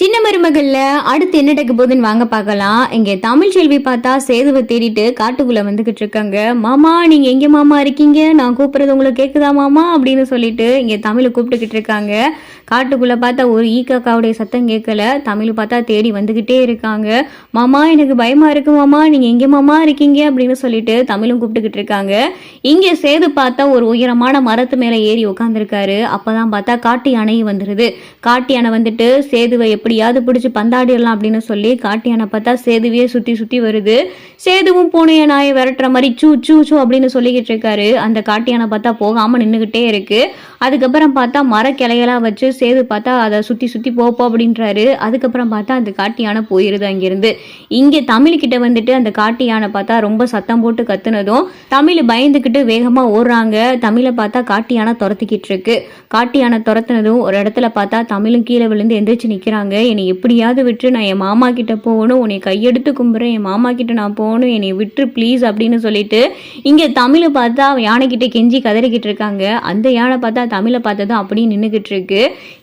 சின்ன மருமகள்ல அடுத்து என்ன நடக்க போகுதுன்னு வாங்க பார்க்கலாம். இங்க தமிழ் செல்வி பார்த்தா சேதுவை தேடிட்டு காட்டுக்குள்ள வந்துகிட்டு இருக்காங்க. மாமா நீங்க எங்க மாமா இருக்கீங்க, நான் கூப்பிடுறது உங்களுக்கு கேக்குதா மாமா அப்படின்னு சொல்லிட்டு இங்க தமிழை கூப்பிட்டுக்கிட்டு இருக்காங்க. காட்டுக்குள்ள பார்த்தா ஒரு ஈக்காக்காவுடைய சத்தம் கேட்கல. தமிழ் பார்த்தா தேடி வந்துகிட்டே இருக்காங்க. மாமா எனக்கு பயமா இருக்கு மாமா, நீங்க எங்க மாமா இருக்கீங்க அப்படின்னு சொல்லிட்டு தமிழும் கூப்பிட்டுக்கிட்டு இருக்காங்க. இங்க சேது பார்த்தா ஒரு உயரமான மரத்து மேல ஏறி உட்காந்துருக்காரு. அப்பதான் பார்த்தா காட்டு யானையும் வந்துருது. காட்டு யானை வந்துட்டு சேதுவை எப்படியாவது பிடிச்சி பந்தாடிடலாம் அப்படின்னு சொல்லி காட்டு யானை பார்த்தா சேதுவையே சுத்தி சுத்தி வருது. சேதுவும் பூனைய நாயை விரட்டுற மாதிரி சூ சூ சூ அப்படின்னு சொல்லிக்கிட்டு இருக்காரு. அந்த காட்டு யானை பார்த்தா போகாம நின்றுகிட்டே இருக்கு. அதுக்கப்புறம் பார்த்தா மரக்கிளையெல்லாம் வச்சு சேது பார்த்தா அதை சுத்தி சுத்தி போப்போ அப்படின்றாரு. அதுக்கப்புறம் பார்த்தா அந்த காட்டு யானை போயிருது அங்கிருந்து. இங்க தமிழ்கிட்ட வந்துட்டு அந்த காட்டு யானை பார்த்தா ரொம்ப சத்தம் போட்டு கத்துனதும் தமிழ் பயந்துக்கிட்டு வேகமா ஓடுறாங்க. தமிழை பார்த்தா காட்டு யானை துரத்திக்கிட்டு இருக்கு. காட்டு யானை துரத்துனதும் ஒரு இடத்துல பார்த்தா தமிழும் கீழே விழுந்து எந்திரிச்சு நிக்கிறாங்க. என்னை எப்படியாவது விட்டு நான் என் மாமா கிட்ட போகணும், உன்னை கையெடுத்து கும்புறேன், என் மாமா கிட்ட நான் போகணும், என்னை விட்டு ப்ளீஸ் அப்படின்னு சொல்லிட்டு இங்க தமிழை பார்த்தா யானை கிட்ட கெஞ்சி கதறிக்கிட்டு இருக்காங்க. அந்த யானை பார்த்தா தமிழை பார்த்ததும் அப்படியே நின்றுகிட்டு இருக்கு.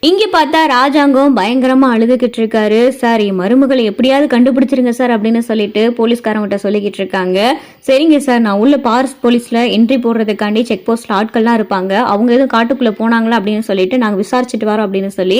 இங்க பார்த்தா ராஜாங்கம் பயங்கரமா அழுதுகிட்டு இருக்காரு. சார் என் மருமகளை எப்படியாவது கண்டுபிடிச்சிருங்க சார் அப்படின்னு சொல்லிட்டு போலீஸ்காரங்கிட்ட சொல்லிக்கிட்டு இருக்காங்க. சரிங்க சார், நான் உள்ள பாரஸ்ட் போலீஸ்ல என்ட்ரி போடுறதுக்காண்டி செக் போஸ்ட்ல ஆட்கள்லாம் இருப்பாங்க, அவங்க எதுவும் காட்டுக்குள்ள போனாங்களா அப்படின்னு சொல்லிட்டு நாங்க விசாரிச்சுட்டு வரோம் அப்படின்னு சொல்லி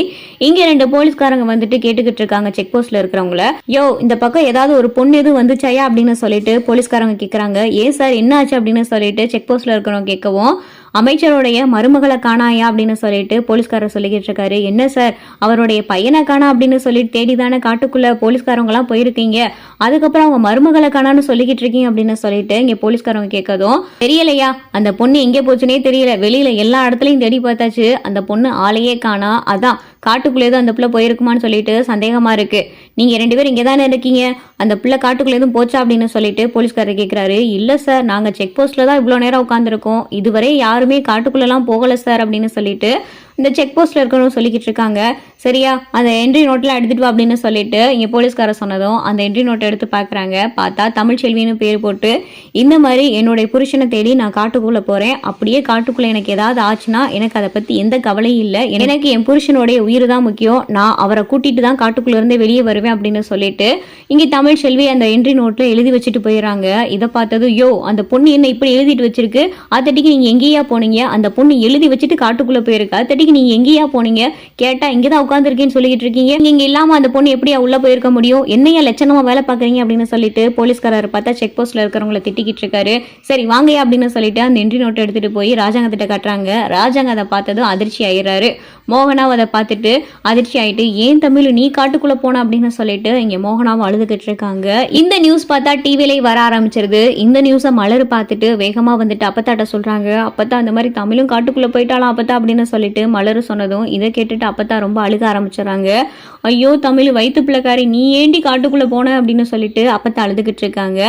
இங்க 2 போலீஸ்காரங்க வந்துட்டு கேட்டுக்கிட்டு இருக்காங்க செக் போஸ்ட்ல இருக்கிறவங்கள. யோ இந்த பக்கம் ஏதாவது ஒரு பொண்ணு எதுவும் வந்துச்சாயா அப்படின்னு சொல்லிட்டு போலீஸ்காரங்க கேட்கறாங்க. ஏன் சார் என்ன ஆச்சு அப்படின்னு சொல்லிட்டு செக் போஸ்ட்ல இருக்கிறவங்க கேட்கவும் அமைச்சருடைய மருமகளை காணாயா அப்படின்னு சொல்லிட்டு போலீஸ்காரர் சொல்லிக்கிட்டு இருக்காரு. என்ன சார் அவருடைய பையனை காணா அப்படின்னு சொல்லிட்டு தேடிதானே காட்டுக்குள்ள போலீஸ்காரங்க எல்லாம் போயிருக்கீங்க, அதுக்கப்புறம் அவங்க மருமகளை காணான்னு சொல்லிக்கிட்டு இருக்கீங்க அப்படின்னு சொல்லிட்டு இங்க போலீஸ்காரங்க கேட்கதும் தெரியலையா, அந்த பொண்ணு எங்கே போச்சுன்னே தெரியல, வெளியில எல்லா இடத்துலயும் தேடி பார்த்தாச்சு, அந்த பொண்ணு ஆளையே காணா, அதான் காட்டுக்குள்ளேதான் அந்த பிள்ளை போயிருக்குமான்னு சொல்லிட்டு சந்தேகமா இருக்கு, நீங்க 2 பேரும் இங்கே தானே இருக்கீங்க, அந்த பிள்ளை காட்டுக்குள்ள எதுவும் போச்சா அப்படின்னு சொல்லிட்டு போலீஸ்காரர் கேட்கிறாரு. இல்ல சார் நாங்க செக் போஸ்ட்ல தான் இவ்வளவு நேரம் உட்காந்துருக்கோம், இதுவரை யாருமே காட்டுக்குள்ளெல்லாம் போகல சார் அப்படின்னு சொல்லிட்டு இந்த செக் போஸ்ட்ல இருக்கணும் சொல்லிக்கிட்டு இருக்காங்க. சரியா அந்த என்ட்ரி நோட்லாம் எடுத்துட்டு வா அப்படின்னு சொல்லிட்டு இங்க போலீஸ்காரர் சொன்னதும் அந்த என்ட்ரி நோட்டை எடுத்து பாக்குறாங்க. பார்த்தா தமிழ்ச்செல்வின்னு பேர் போட்டு இந்த மாதிரி என்னுடைய புருஷனை தேடி நான் காட்டுக்குள்ள போறேன், அப்படியே காட்டுக்குள்ள எனக்கு ஏதாவது ஆச்சுன்னா எனக்கு அதை பத்தி எந்த கவலையும் இல்லை, எனக்கு என் புருஷனுடைய உயிர் தான் முக்கியம், நான் அவரை கூட்டிட்டு தான் காட்டுக்குள்ள இருந்து வெளியே வருவேன் அப்படின்னு சொல்லிட்டு இங்க தமிழ்ச்செல்வி அந்த என்ட்ரி நோட்ல எழுதி வச்சுட்டு போயிடறாங்க. இதை பார்த்தது யோ அந்த பொண்ணு என்ன இப்படி எழுதிட்டு வச்சிருக்கு, அதட்டிக்கு நீங்க எங்கேயா போனீங்க, அந்த பொண்ணு எழுதி வச்சுட்டு காட்டுக்குள்ள போயிருக்கு, அதட்டிக்கு நீங்க எங்கேயா போனீங்க, கேட்டா இங்கதான் உட்காந்துருக்கேன்னு சொல்லிட்டு இருக்கீங்க, நீங்க இல்லாம அந்த பொண்ணு எப்படியா உள்ள போயிருக்க முடியும், என்னையா லட்சணமா வேலை பாக்குறீங்க அப்படின்னு சொல்லிட்டு போலீஸ்காரர் பார்த்தா செக் போஸ்ட்ல இருக்கிறவங்களை திட்டிக்கிட்டு இருக்காரு. சரி வாங்கயா அப்படின்னு சொல்லிட்டு அந்த என்ட்ரி நோட்டை எடுத்துட்டு போய் ராஜாங்கத்திட்ட காட்டுறாங்க. ராஜாங்க அதை பார்த்ததும் அதிர்ச்சி ஆயிடுறாரு. மோகனாவை அதை பார்த்துட்டு அதிர்ச்சி ஆயிட்டு ஏன் தமிழ் நீ காட்டுக்குள்ள போன அப்படின்னு சொல்லிட்டு இங்க மோகனாவும் அழுதுகிட்டு இருக்காங்க. இந்த நியூஸ் பார்த்தா டிவிலே வர ஆரம்பிச்சிருது. இந்த நியூஸை மலர் பார்த்துட்டு வேகமா வந்துட்டு அப்பத்தாட்ட சொல்றாங்க. அப்பத்தா அந்த மாதிரி தமிழும் காட்டுக்குள்ள போயிட்டாலும் அப்பத்தா அப்படின்னு சொல்லிட்டு மலர் சொன்னதும் இதை கேட்டுட்டு அப்பத்தா ரொம்ப அழுக ஆரம்பிச்சிடறாங்க. ஐயோ தமிழ் வயிற்று பிள்ளைக்காரி நீ ஏண்டி காட்டுக்குள்ள போன அப்படின்னு சொல்லிட்டு அப்பத்தா அழுதுகிட்டு இருக்காங்க.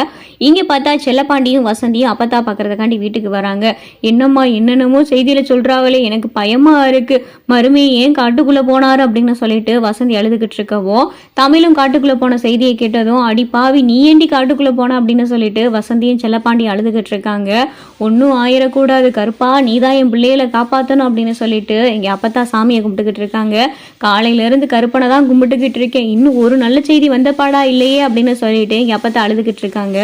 இங்க பார்த்தா செல்லப்பாண்டியும் வசந்தியும் அப்பத்தா பாக்குறதுக்காண்டி வீட்டுக்கு வராங்க. என்னம்மா என்னென்னமோ செய்தியில சொல்றாங்களே எனக்கு பயமா இருக்கு, மருமையை ஏன் காட்டுக்குள்ள போனாரு அப்படின்னு சொல்லிட்டு வசந்தி அழுதுகிட்டு இருக்கவோ தமிழும் காட்டுக்குள்ள போன செய்தியை கேட்டதும் அடி பாவி நீ ஏண்டி காட்டுக்குள்ள போன அப்படின்னு சொல்லிட்டு வசந்தியும் செல்லப்பாண்டி அழுதுகிட்டு இருக்காங்க. ஒன்னும் ஆயிடக்கூடாது கருப்பா, நீதான் என் பிள்ளைகளை காப்பாத்தணும் அப்படின்னு சொல்லிட்டு இங்க அப்பத்தா சாமியை கும்பிட்டுக்கிட்டு இருக்காங்க. காலையில இருந்து கருப்பனை தான் கும்பிட்டுக்கிட்டு இருக்கேன், இன்னும் ஒரு நல்ல செய்தி வந்த பாடா இல்லையே அப்படின்னு சொல்லிட்டு இங்க அப்பத்தா அழுதுகிட்டு இருக்காங்க.